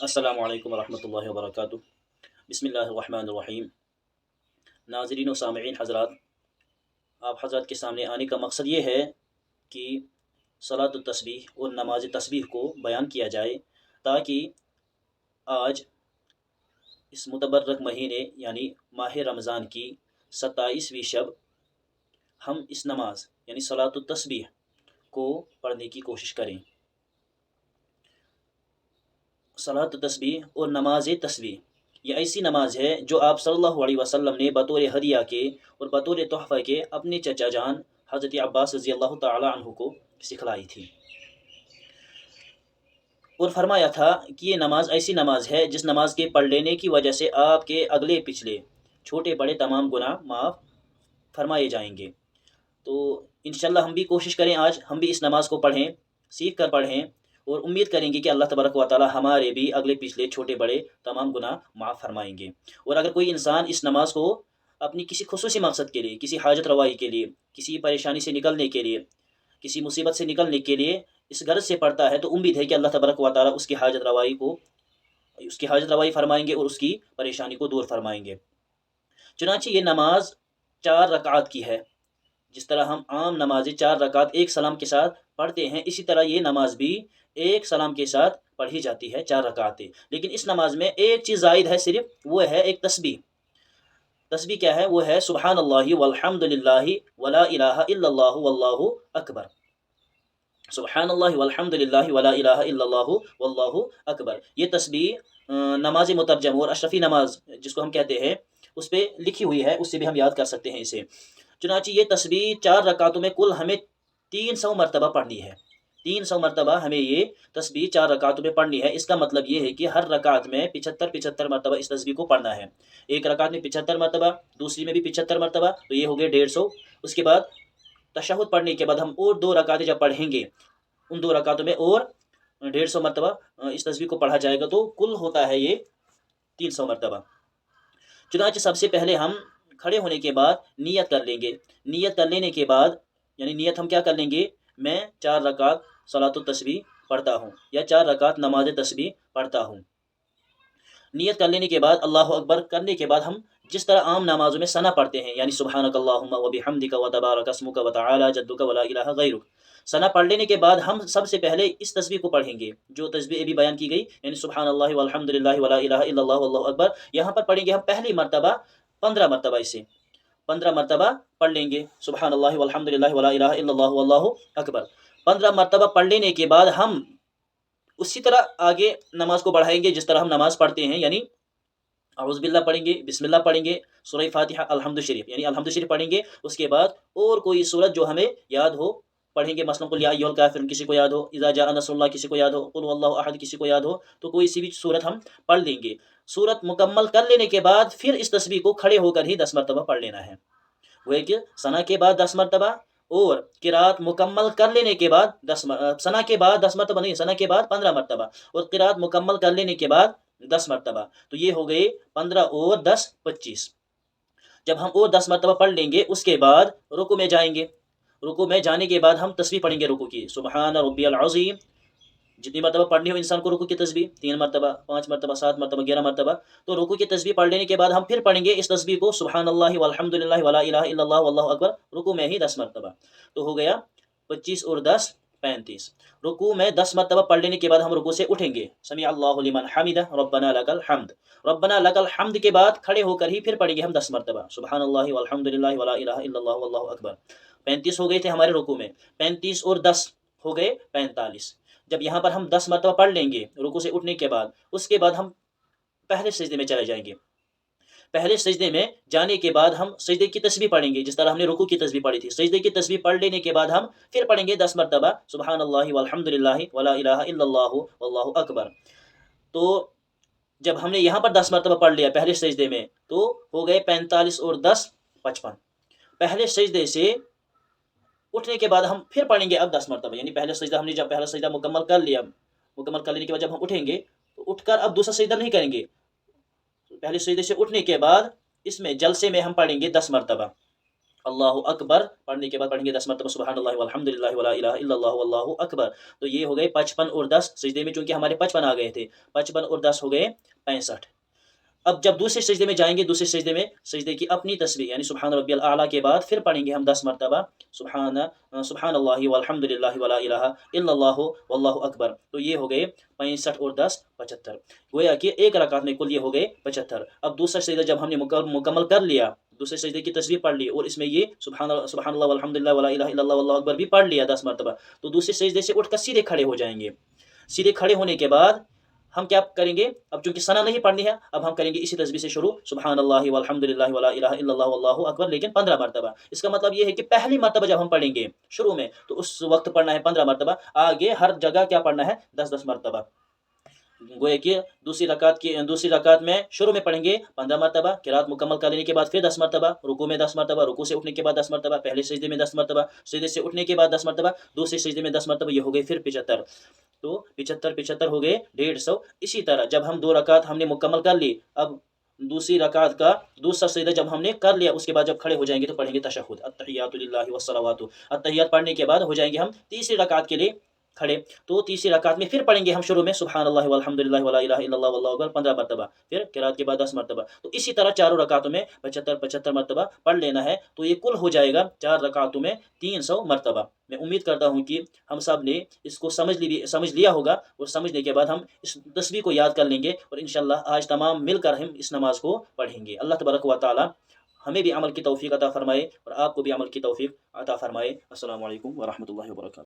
السلام علیکم ورحمۃ اللہ وبرکاتہ۔ بسم اللہ الرحمن الرحیم۔ ناظرین و سامعین حضرات، آپ حضرات کے سامنے آنے کا مقصد یہ ہے کہ صلاۃ التسبیح اور نماز تسبیح کو بیان کیا جائے، تاکہ آج اس متبرک مہینے یعنی ماہ رمضان کی 27ویں شب ہم اس نماز یعنی صلاۃ التسبیح کو پڑھنے کی کوشش کریں۔ صلاۃ التسبیح اور نماز تسبیح یہ ایسی نماز ہے جو آپ صلی اللہ علیہ وسلم نے بطور ہدیہ کے اور بطور تحفہ کے اپنے چچا جان حضرت عباس رضی اللہ تعالی عنہ کو سکھلائی تھی، اور فرمایا تھا کہ یہ نماز ایسی نماز ہے جس نماز کے پڑھ لینے کی وجہ سے آپ کے اگلے پچھلے چھوٹے بڑے تمام گناہ معاف فرمائے جائیں گے۔ تو انشاءاللہ ہم بھی کوشش کریں، آج ہم بھی اس نماز کو پڑھیں، سیکھ کر پڑھیں، اور امید کریں گے کہ اللہ تبارک و تعالی ہمارے بھی اگلے پچھلے چھوٹے بڑے تمام گناہ معاف فرمائیں گے۔ اور اگر کوئی انسان اس نماز کو اپنی کسی خصوصی مقصد کے لیے، کسی حاجت روائی کے لیے، کسی پریشانی سے نکلنے کے لیے، کسی مصیبت سے نکلنے کے لیے اس غرض سے پڑھتا ہے، تو امید ہے کہ اللہ تبارک و تعالی اس کی حاجت روائی فرمائیں گے اور اس کی پریشانی کو دور فرمائیں گے۔ چنانچہ یہ نماز 4 رکعات کی ہے۔ جس طرح ہم عام نمازیں 4 رکعت ایک سلام کے ساتھ پڑھتے ہیں، اسی طرح یہ نماز بھی ایک سلام کے ساتھ پڑھی جاتی ہے، 4 رکعتیں۔ لیکن اس نماز میں ایک چیز زائد ہے، صرف وہ ہے ایک تسبیح۔ تسبیح کیا ہے؟ وہ ہے سبحان اللہ والحمد للہ ولا الہ الا اللہ واللہ اکبر۔ سبحان اللہ والحمد للہ ولا الہ الا اللہ واللہ اکبر۔ یہ تسبیح نماز مترجم اور اشرفی نماز جس کو ہم کہتے ہیں اس پہ لکھی ہوئی ہے، اس سے بھی ہم یاد کر سکتے ہیں اسے۔ چنانچہ یہ تسبیح 4 رکعتوں میں کل ہمیں 300 مرتبہ پڑھنی ہے۔ 300 مرتبہ ہمیں یہ تسبیح 4 رکعتوں میں پڑھنی ہے۔ اس کا مطلب یہ ہے کہ ہر رکعت میں 75 مرتبہ اس تسبیح کو پڑھنا ہے۔ ایک رکعت میں 75 مرتبہ، دوسری میں بھی 75 مرتبہ، تو یہ ہو گئے 150۔ اس کے بعد تشہد پڑھنے کے بعد ہم اور 2 رکعتیں جب پڑھیں گے، ان 2 رکعتوں میں اور 150 مرتبہ اس تسبیح کو پڑھا جائے گا، تو کل ہوتا ہے یہ 300 مرتبہ۔ چنانچہ سب سے پہلے ہم کھڑے ہونے کے بعد نیت کر لیں گے۔ نیت کر لینے کے بعد یعنی نیت ہم کیا کر لیں گے؟ میں 4 رکعت صلاۃ التسبیح پڑھتا ہوں یا 4 رکعت نماز تسبیح پڑھتا ہوں۔ نیت کر لینے کے بعد اللہ اکبر کرنے کے بعد ہم جس طرح عام نمازوں میں ثنا پڑھتے ہیں، یعنی سبحانک اللہم وبحمدک وتبارک اسمک وتعالی جدک ولا الہ غیرک، ثنا پڑھ لینے کے بعد ہم سب سے پہلے اس تسبیح کو پڑھیں گے جو تسبیح ابھی بیان کی گئی، یعنی سبحان اللہ والحمد للہ ولا الہ الا اللہ واللہ اکبر۔ یہاں پر پڑھیں گے ہم پہلی مرتبہ 15 مرتبہ، اسے 15 مرتبہ پڑھ لیں گے، سبحان اللہ والحمد للہ ولا الہ الا اللہ واللہ اکبر۔ 15 مرتبہ پڑھ لینے کے بعد ہم اسی طرح آگے نماز کو بڑھائیں گے جس طرح ہم نماز پڑھتے ہیں، یعنی اعوذ باللہ پڑھیں گے، بسم اللہ پڑھیں گے، سورہ فاتحہ، الحمد شریف یعنی الحمد شریف پڑھیں گے۔ اس کے بعد اور کوئی سورت جو ہمیں یاد ہو پڑھیں گے، مثلا قل یا ایھا الکافرون کسی کو یاد ہو، اذا جاء نصر اللہ کسی کو یاد ہو، قل هو اللہ احد کسی کو یاد ہو، تو کوئی سی بھی سورت ہم پڑھ لیں گے۔ سورت مکمل کر لینے کے بعد پھر اس تسبیح کو کھڑے ہو کر ہی 10 مرتبہ پڑھ لینا ہے۔ وہ ہے کہ ثنا کے بعد 10 مرتبہ اور قرات مکمل کر لینے کے بعد ثنا کے بعد 10 مرتبہ نہیں، ثنا کے بعد 15 مرتبہ اور قرات مکمل کر لینے کے بعد 10 مرتبہ، تو یہ ہو گئے 15 اور 10 25۔ جب ہم اور 10 مرتبہ پڑھ لیں گے، اس کے بعد رکوع میں جائیں گے۔ رکوع میں جانے کے بعد ہم تسبیح پڑھیں گے رکوع کی، سبحان ربی العظیم، جتنی مرتبہ پڑھنی ہو انسان کو رکوع کی تسبیح، 3 مرتبہ، 5 مرتبہ، 7 مرتبہ، 11 مرتبہ، تو رکوع کی تسبیح پڑھ لینے کے بعد ہم پھر پڑھیں گے اس تسبیح کو، سبحان اللہ والحمد للہ ولا الہ الا اللہ واللہ اکبر، رکوع میں ہی 10 مرتبہ، تو ہو گیا 25 اور 10 35۔ رکوع میں 10 مرتبہ پڑھ لینے کے بعد ہم رکوع سے اٹھیں گے، سمع اللہ لمن حمدہ ربنا لک الحمد، ربنا لک الحمد کے بعد کھڑے ہو کر ہی پھر پڑھیں گے ہم 10 مرتبہ، سبحان اللہ والحمد للہ ولا الہ الا اللہ واللہ اکبر۔ 35 ہو گئے تھے ہمارے رکوع میں، 35 اور 10 ہو گئے 45۔ جب یہاں پر ہم 10 مرتبہ پڑھ لیں گے رکوع سے اٹھنے کے بعد، اس کے بعد ہم پہلے سجدے میں چلے جائیں گے۔ پہلے سجدے میں جانے کے بعد ہم سجدے کی تسبیح پڑھیں گے جس طرح ہم نے رکوع کی تسبیح پڑھی تھی۔ سجدے کی تسبیح پڑھ لینے کے بعد ہم پھر پڑھیں گے 10 مرتبہ سبحان اللہ والحمد للہ ولا الہ الا اللہ واللہ اکبر۔ تو جب ہم نے یہاں پر 10 مرتبہ پڑھ لیا پہلے سجدے میں، تو ہو گئے 45 اور 10 55۔ پہلے سجدے سے اٹھنے کے بعد ہم پھر پڑھیں گے اب 10 مرتبہ، یعنی پہلے سجدہ ہم نے جب پہلا سجدہ مکمل کر لیا، مکمل کر لینے کے بعد جب ہم اٹھیں گے تو اٹھ کر اب دوسرا سجدہ نہیں کریں گے، پہلے سجدے سے اٹھنے کے بعد اس میں جلسے میں ہم پڑھیں گے 10 مرتبہ، اللہ اکبر پڑھنے کے بعد پڑھیں گے 10 مرتبہ سبحان اللہ والحمدللہ ولا الہ الا اللہ واللہ اکبر. تو یہ ہو گئے 55 اور 10 سجدے میں، چونکہ ہمارے 55 آ گئے تھے، 55 اور 10 ہو گئے 65. اب جب دوسرے سجدے میں جائیں گے، دوسرے سجدے میں سجدے کی اپنی تسبیح یعنی سبحان ربی الاعلیٰ کے بعد پھر پڑھیں گے ہم 10 مرتبہ سبحان اللہ والحمد للہ ولا الہ الا اللہ واللہ اکبر. تو یہ ہو گئے 65 اور 10 75. گویا کہ ایک رکعت میں کل یہ ہو گئے 75. اب دوسرا سجدہ جب ہم نے مکمل کر لیا، دوسرے سجدے کی تسبیح پڑھ لی اور اس میں یہ سبحان اللہ والحمد للہ ولا الہ الا اللہ واللہ اکبر بھی پڑھ لیا 10 مرتبہ، تو دوسرے سجدے سے اٹھ کر سیدھے کھڑے ہو جائیں گے. سیدھے کھڑے ہونے کے بعد ہم کیا کریں گے؟ اب چونکہ ثنا نہیں پڑھنی ہے، اب ہم کریں گے اسی تسبیح سے شروع سبحان اللہ والحمد للہ ولا الہ الا اللہ واللہ اکبر، لیکن 15 مرتبہ. اس کا مطلب یہ ہے کہ پہلی مرتبہ جب ہم پڑھیں گے شروع میں تو اس وقت پڑھنا ہے 15 مرتبہ، آگے ہر جگہ کیا پڑھنا ہے 10 مرتبہ. گویا کہ دوسری رکعت میں شروع میں پڑھیں گے 15 مرتبہ، قرات مکمل کر لینے کے بعد پھر 10 مرتبہ، رکوع میں 10 مرتبہ، رکوع سے اٹھنے کے بعد 10 مرتبہ، پہلے سجدے میں 10 مرتبہ، سجدے سے اٹھنے کے بعد 10 مرتبہ، دوسرے سجدے میں 10 مرتبہ، یہ ہو گئے پھر 75. تو 75 ہو گئے 150. اسی طرح جب ہم 2 رکعت ہم نے مکمل کر لی، اب دوسری رکعت کا دوسرا سجدہ جب ہم نے کر لیا، اس کے بعد جب کھڑے ہو جائیں گے تو پڑھیں گے تشہد التحیات للہ والصلوات. التحیات پڑھنے کے بعد ہو جائیں گے ہم تیسری رکعت کے لیے کھڑے. تو تیسری رکعت میں پھر پڑھیں گے ہم شروع میں سبحان اللہ والحمد للہ ولا الہ الا اللہ واللہ اکبر 15 مرتبہ، پھر قرات کے بعد 10 مرتبہ. تو اسی طرح چاروں رکعتوں میں 75 مرتبہ پڑھ لینا ہے. تو یہ کل ہو جائے گا 4 رکعتوں میں 300 مرتبہ. میں امید کرتا ہوں کہ ہم سب نے اس کو سمجھ لیا ہوگا، اور سمجھنے کے بعد ہم اس تسبیح کو یاد کر لیں گے، اور انشاءاللہ آج تمام مل کر ہم اس نماز کو پڑھیں گے. اللہ تبارک و تعالی ہمیں بھی عمل کی توفیق عطا فرمائے اور آپ کو بھی عمل کی توفیق عطا فرمائے. السلام علیکم ورحمۃ اللہ وبرکاتہ.